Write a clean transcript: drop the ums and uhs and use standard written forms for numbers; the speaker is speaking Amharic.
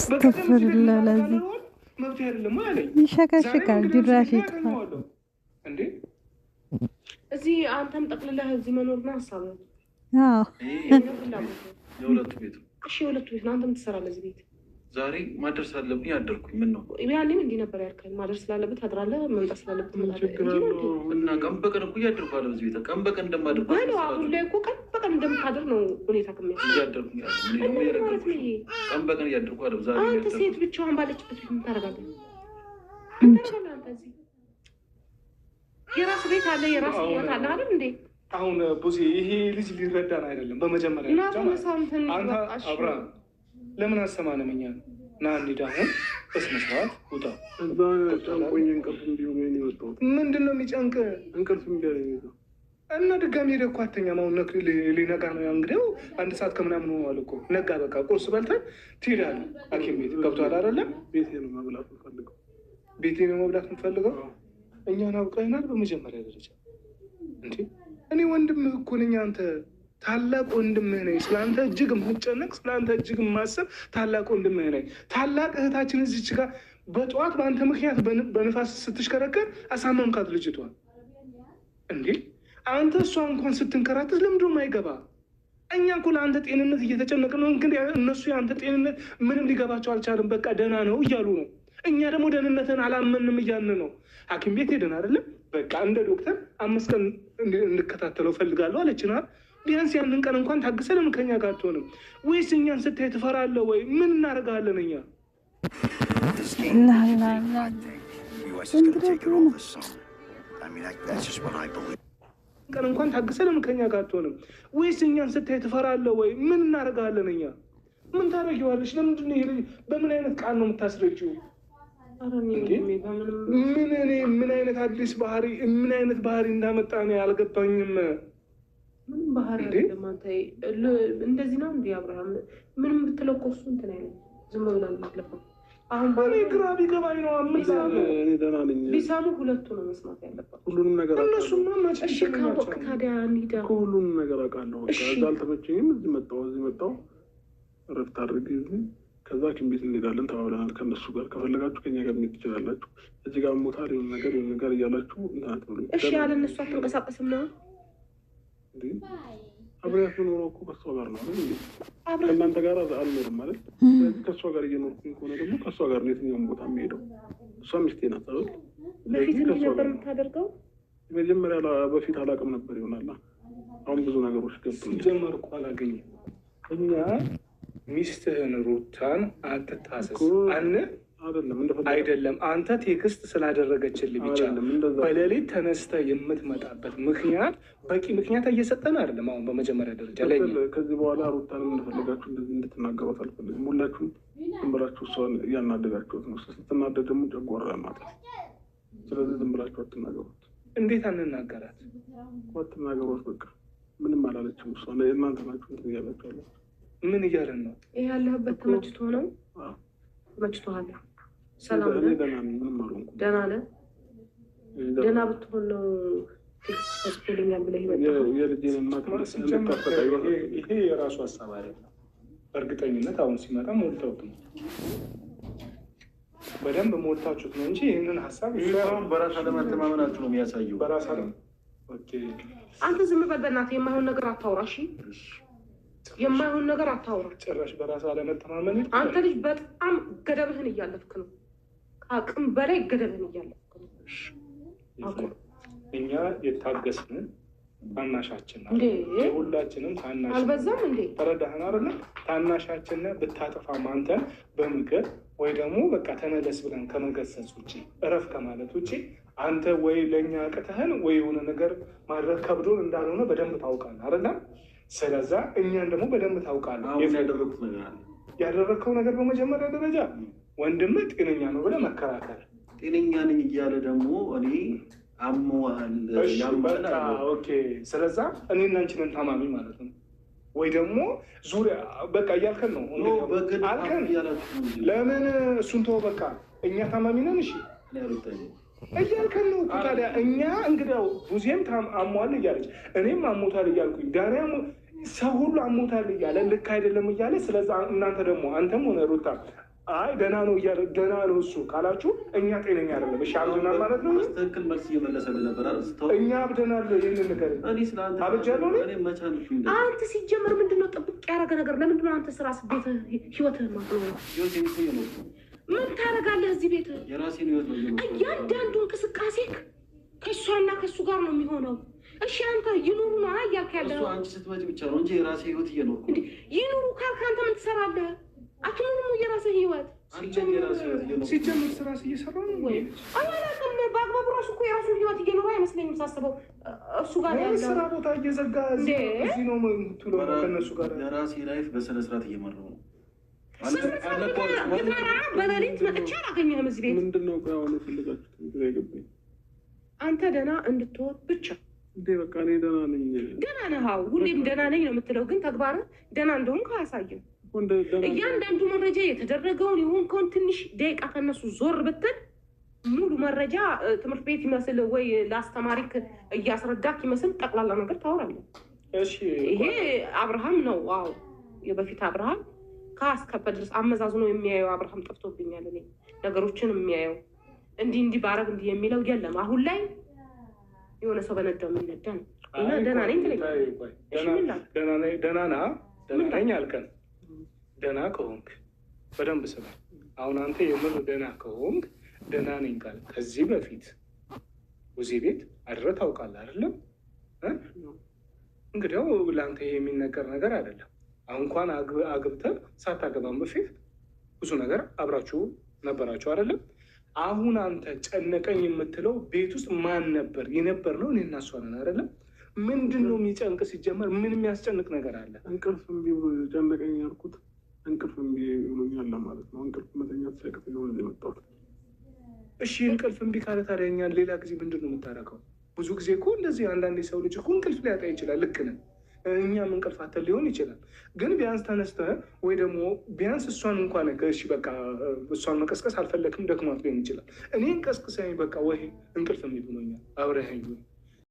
استغفر الله العظيم يشكشكال ድራሽ ይጥፋ እንዴ እዚህ አንተም ጠቅልለህ እዚህ መኖርና ሐሳብ ነው የሁለቱ ቤት እሺ የሁለቱ ቤት ነው አንተም ትሰራለህ እዚህ ቤት ዛሬ ማድረስ አለብኝ አደርኩኝ ምን ነው ያኔም እንዲህ ነበር ያልከኝ ማድረስ ስላለበት አድራለህ መምጣት ስላለበት እና ቀን በቀን እኮ እያደርኩ አለ እዚህ ቤት ቀን በቀን እንደማደርኩ ነው አሁን ላይ እኮ ቀን በቀን እንደምታደር ነው ሁኔታ እያደርኩ ቀን በቀን እያደርኩ አለ ዛሬ አንተ ሴት ብቻዋን ባለችበት ምን ታደርጋለህ አንተ እዚህ የራስ ቤት አለ የራስ ህይወት አለ አይደል እንዴ አሁን ቡዜ ይሄ ልጅ ሊረዳን አይደለም በመጀመሪያ አንተ አብራ ለምን አሰማንም እኛ ና እንዲዳሁን በስነ ስርዓት ውጣ እዛ ጫንቆኝ እንቅልፍ እንዲሁ ምን ይወጣው ምንድነው የሚጨንቅ እንቅልፍ እንዲያለኝ ነው እና ድጋሚ ደኳ አተኛም አሁን ሊነጋ ነው እንግዲህ አንድ ሰዓት ከምናምን ነው አልኩ ነጋ በቃ ቁርስ በልተን ትሄዳለህ ሐኪም ቤት ገብቷል አይደለም ቤቴ ነው መብላት የምፈልገው ቤቴ ነው መብላት የምፈልገው እኛን አውቀናል በመጀመሪያ ደረጃ እንዴ እኔ ወንድምህ እኮ ነኝ አንተ ታላቅ ወንድምህ ነኝ ስላንተ እጅግ የምጨነቅ ስላንተ እጅግ የማስብ ታላቅ ወንድምህ ነኝ ታላቅ እህታችን እዚች ጋር በጠዋት በአንተ ምክንያት በንፋስ ስትሽከረከር አሳመምካት ልጅቷን እንዴ አንተ እሷ እንኳን ስትንከራተት ለምንድነው የማይገባ እኛ እኮ ለአንተ ጤንነት እየተጨነቅን ነው ግን እነሱ የአንተ ጤንነት ምንም ሊገባቸው አልቻለም በቃ ደህና ነው እያሉ ነው እኛ ደግሞ ደህንነትን አላመንም እያልን ነው ሐኪም ቤት ሄደን አይደለም በቃ እንደ ዶክተር 5 ቀን እንድከታተለው ፈልጋለሁ አለችና ቢያንስ ያንን ቀን እንኳን ታግሰ ለምን ከኛ ጋር አትሆንም ወይስ እኛን ስታይ ትፈራለህ ወይ ምን እናደርጋለን እኛ ቀን እንኳን ታግሰ ለምን ከኛ ጋር አትሆንም ወይስ እኛን ስታይ ትፈራለህ ወይ ምን እናደርጋለን እኛ ምን ታደርጊዋለሽ ለምንድን ነው ይሄ በምን አይነት ቃል ነው የምታስረጂው ምን አይነት አዲስ ባህሪ ምን አይነት ባህሪ እንዳመጣ ነው ያልገባኝም ምን ባህሪ አይደለም አንተ እንደዚህ ነው እንዴ አብርሃም ምንም ብትለቆሱ እንትን አይደለም ዝም ብለን ማለፈው አሁን ባለ ግራ ቢገባኝ ነው አምልሳለ እኔ ደህና ነኝ ቢሳሙ ሁለቱ ነው መስማት ያለባቸው ሁሉንም ነገር አውቃለሁ እነሱማ ማጨሽ ካወቅ ታዲያ እንሂዳ ሁሉንም ነገር አውቃለሁ በቃ አልተመቸኝም እዚህ መጣሁ ረፍት አድርጌ ከዛ ሐኪም ቤት እንሄዳለን ተባብለናል ከነሱ ጋር ከፈለጋችሁ ከኛ ጋር እንሄድ ትችላላችሁ እዚህ ጋር ሞታል የሆነ ነገር እያላችሁ እናት ነው እሺ ያለ እነሱ አትንቀሳቀስም ነው እንዴ አብሬያት ኖሮ እኮ ከሷ ጋር ነው እንዴ ከእናንተ ጋር አልኖርም ማለት ከሷ ጋር እየኖርኩኝ ከሆነ ደግሞ ከሷ ጋር ነው የትኛውም ቦታ የምሄደው እሷ ሚስቴ ናት አይደል በፊት ነበር የምታደርገው መጀመሪያ በፊት አላውቅም ነበር ይሆናል አሁን ብዙ ነገሮች ገብተው ጀመርኩ አላገኘም እኛ ሚስትህን ሩታን አትታሰስ አይደለም አንተ ቴክስት ስላደረገችልህ ብቻ በሌሊት ተነስተህ የምትመጣበት ምክንያት በቂ ምክንያት እየሰጠን አይደለም አሁን በመጀመሪያ ደረጃ ላይ ከዚህ በኋላ ሩታን እንደፈለጋችሁ እንደዚህ እንድትናገሩት አልፈልግም ሁላችሁም ዝም ብላችሁ እሷን እያናደጋችሁት ነው ስትናደድ ደግሞ ጨጓራ ያማታል ስለዚህ ዝም ብላችሁ አትናገሩት እንዴት አንናገራት አትናገሩት በቃ ምንም አላለችም እሷ እናንተ ናችሁ እንትን እያላችሁ ምን እያለን ነው ይሄ ያለህበት ተመችቶ ነው ተመችቶሃል ሰላም ነው ደህና ነህ ደህና ብትሆን ነው ተስፖልኛል ብለህ ይመጣል የልጄን እናት ይሄ የራሱ ሀሳብ አይደለም በእርግጠኝነት አሁን ሲመጣ ሞልተውት ነው በደንብ ሞልታችሁት ነው እንጂ ይህንን ሀሳብ ይሁን በራስ አለመተማመናችሁ ነው የሚያሳየው በራስ አለ ኦኬ አንተ ዝም በል በእናትህ የማይሆን ነገር አታውራ እሺ የማይሆን ነገር አታውራ ጭራሽ በራስ አለመተማመን አንተ ልጅ በጣም ገደብህን እያለፍክ ነው አቅም በላይ ገደብህን እያለፍክ ነው እኛ የታገስን ታናሻችን እንዴ ሁላችንም ታናሽ አልበዛም እንዴ ተረዳህን አይደል ታናሻችን ብታጠፋም አንተን በምክር ወይ ደግሞ በቃ ተመለስ ብለን ከመገሰጽ ውጪ እረፍ ከማለት ውጪ አንተ ወይ ለኛ አቅተህን ወይ የሆነ ነገር ማድረግ ከብዶን እንዳልሆነ በደንብ ታውቃለህ አይደል ስለዛ እኛን ደግሞ በደንብ ታውቃለህ ያደረከው ነገር በመጀመሪያ ደረጃ ወንድምህ ጤነኛ ነው ብለህ መከራከር ጤነኛ ነኝ እያለ ደግሞ እኔ አሞዋል ያምባል ኦኬ ስለዛ እኔና አንቺ ነን ታማሚ ማለት ነው ወይ ደግሞ ዙሪያ በቃ እያልከን ነው አልከን ለምን እሱን ተወው በቃ እኛ ታማሚ ነን እሺ እያልከን ነው ታዲያ እኛ እንግዲያው ቡዜም አሟል እያለች እኔም አሞታል እያልኩኝ ዳንያም ሰው ሁሉ አሞታል እያለ ልክ አይደለም እያለ ስለዛ እናንተ ደግሞ አንተም ሆነ ሩታ አይ ደህና ነው እያለ ደህና ነው እሱ ካላችሁ እኛ ጤነኛ አይደለም። እሺ አብደናል ማለት ነው። ትክክል መልስ እየመለሰልህ ነበር አይደል? እኛ አብደናል። ይሄንን ነገር እኔ ስለአንተ አብጃለሁ። አንተ ሲጀመር ምንድነው ጥብቅ ያደረገ ነገር? ለምንድነው አንተ ስራ ቤት ህይወትህ ማጥሎ ምን ታደርጋለህ እዚህ ቤት? የራሴን ህይወት ነው። እያንዳንዱ እንቅስቃሴ ከእሷና ከእሱ ጋር ነው የሚሆነው። እሺ አንተ ይኑሩ ነው እያልክ ያለው? እሱ አንቺ ስትመጪ ብቻ ነው እንጂ የራሴ ህይወት እየኖርኩ ነው። ይኑሩ ካልክ አንተ ምን ትሰራለህ? አትኑሩ የራስህ ህይወት ሲጀምር ስራ እየሰራሁ ነው ወይ? አላውቅም። በአግባቡ ራሱ እኮ የራሱን ህይወት እየኖረ አይመስለኝም ሳስበው። እሱ ጋር ያለው ስራ ቦታ እየዘጋ እዚህ ነው የምትውለው ከእነሱ ጋር። የራሴ ላይፍ በስነ ስርዓት እየመራሁ ነው። በሌሊት መጥቼ አላገኘህም እዚህ ቤት። ምንድን ነው አሁን የፈለጋችሁት? አንተ ደህና እንድትሆን ብቻ እንዴ? በቃ እኔ ደህና ነኝ። ደህና ነህ? አዎ ሁሌም ደህና ነኝ ነው የምትለው፣ ግን ተግባርህ ደህና እንደሆንክ አያሳይም። እያንዳንዱ መረጃ የተደረገውን የሆንከውን ትንሽ ደቂቃ ከነሱ ዞር ብትል ሙሉ መረጃ ትምህርት ቤት ይመስል ወይ ለአስተማሪክ እያስረዳክ ይመስል ጠቅላላ ነገር ታወራለህ። ይሄ አብርሃም ነው። ዋው የበፊት አብርሃም ከአስከፈ ድረስ አመዛዝኖ የሚያየው አብርሃም ጠፍቶብኛል። እኔ ነገሮችን የሚያየው እንዲህ ባረግ እንዲህ የሚለው የለም። አሁን ላይ የሆነ ሰው በነዳው የሚነዳ ነው። እና ደህና ነኝ ትለኛለህ። ደህና ነኝ አልከን። ደህና ከሆንክ በደንብ ስማ። አሁን አንተ የምር ደህና ከሆንክ ደህና ነኝ ቃል ከዚህ በፊት እዚህ ቤት አድረህ ታውቃለህ አይደለም? እንግዲያው ለአንተ ይሄ የሚነገር ነገር አይደለም። አሁን እንኳን አግብተህ ሳታገባም በፊት ብዙ ነገር አብራችሁ ነበራችሁ አይደለም? አሁን አንተ ጨነቀኝ የምትለው ቤት ውስጥ ማን ነበር? የነበር ነው እኔ እና እሷ ነን አይደለም? ምንድን ነው የሚጨንቅ? ሲጀመር ምን የሚያስጨንቅ ነገር አለ? እንቅልፍ እምቢ ብሎ ጨነቀኝ ያልኩት እንቅልፍ እምቢ ብሎኛል ማለት ነው። እንቅልፍ መተኛት ሳይቀር ነው የመጣሁት። እሺ እንቅልፍ እምቢ ካለ ታዲያ እኛን ሌላ ጊዜ ምንድን ነው የምታደርገው? ብዙ ጊዜ እኮ እንደዚህ አንዳንድ ሰው ልጅ እኮ እንቅልፍ ሊያጣ ይችላል። ልክ ነን። እኛም እንቅልፍ አተን ሊሆን ይችላል። ግን ቢያንስ ተነስተህ ወይ ደግሞ ቢያንስ እሷን እንኳን እሺ በቃ እሷን መቀስቀስ አልፈለክም፣ ደክሟት ሊሆን ይችላል። እኔን ቀስቅሰኝ በቃ ወይ እንቅልፍ እምቢ ብሎኛል አብረኸኝ